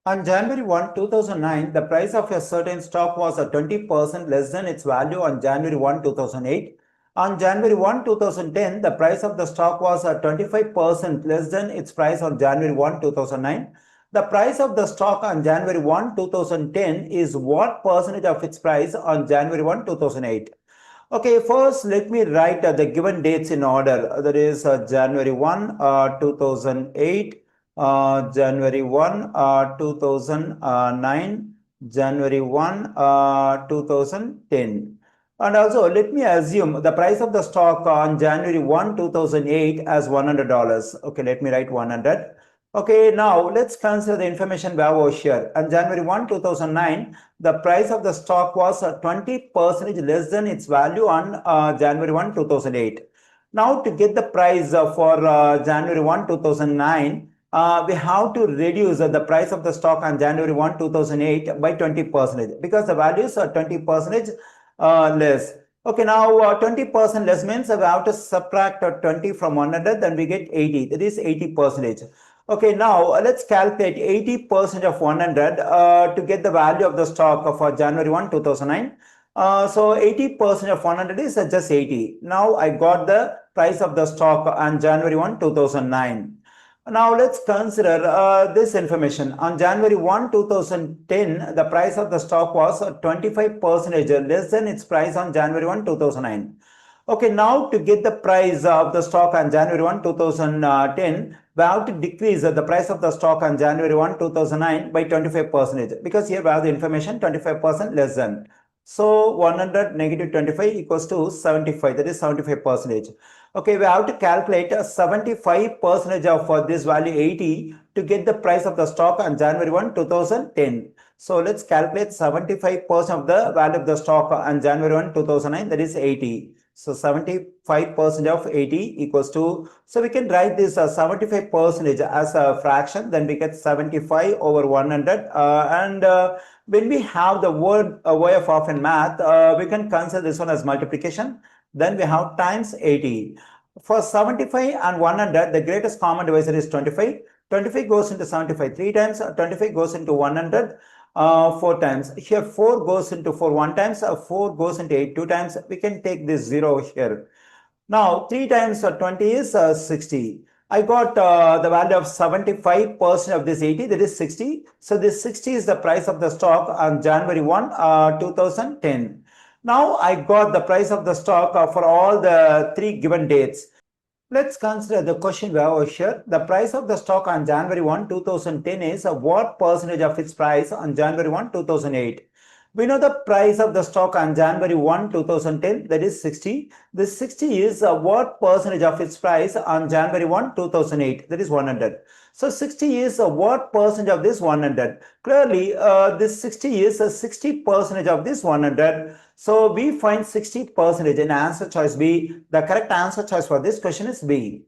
On January 1, 2009, the price of a certain stock was 20% less than its value on January 1, 2008. On January 1, 2010, the price of the stock was 25% less than its price on January 1, 2009. The price of the stock on January 1, 2010 is what percentage of its price on January 1, 2008? Okay, first let me write the given dates in order. That is January 1, 2008, January 1, 2009, January 1, 2010. And also let me assume the price of the stock on January 1, 2008 as $100. Okay, let me write 100. Okay, now let's consider the information we have over here. On January 1, 2009, the price of the stock was 20% less than its value on January 1, 2008. Now to get the price for January 1, 2009, we have to reduce the price of the stock on January 1, 2008 by 20% because the values are 20% less. Okay, now 20% less means we have to subtract 20 from 100, then we get 80. That is 80%. Okay, now let's calculate 80% of 100 to get the value of the stock for January 1, 2009. So 80% of 100 is just 80. Now I got the price of the stock on January 1, 2009. Now let's consider this information. On January 1, 2010, the price of the stock was 25% less than its price on January 1, 2009. Okay, now to get the price of the stock on January 1, 2010, we have to decrease the price of the stock on January 1, 2009 by 25% because here we have the information 25% less than. So 100 negative 25 equals to 75, that is 75%. Okay, we have to calculate 75% of this value 80 to get the price of the stock on January 1, 2010. So let's calculate 75% of the value of the stock on January 1, 2009, that is 80. So 75% of 80 equals to, so we can write this 75% as a fraction, then we get 75 over 100 when we have the word way of often math, we can consider this one as multiplication. Then we have times 80. For 75 and 100, the greatest common divisor is 25. 25 goes into 75 3 times. 25 goes into 100 4 times. Here 4 goes into 4 1 times. 4 goes into 8 2 times. We can take this 0 here. Now 3 times 20 is 60. I got the value of 75% of this 80, that is 60. So this 60 is the price of the stock on January 1, 2010. Now I got the price of the stock for all the 3 given dates. Let's consider the question we have over here. The price of the stock on January 1, 2010 is what percentage of its price on January 1, 2008? We know the price of the stock on January 1, 2010, that is 60. This 60 is what percentage of its price on January 1, 2008, that is 100. So 60 is what percentage of this 100? Clearly, this 60 is 60% of this 100. So we find 60% in answer choice B. The correct answer choice for this question is B.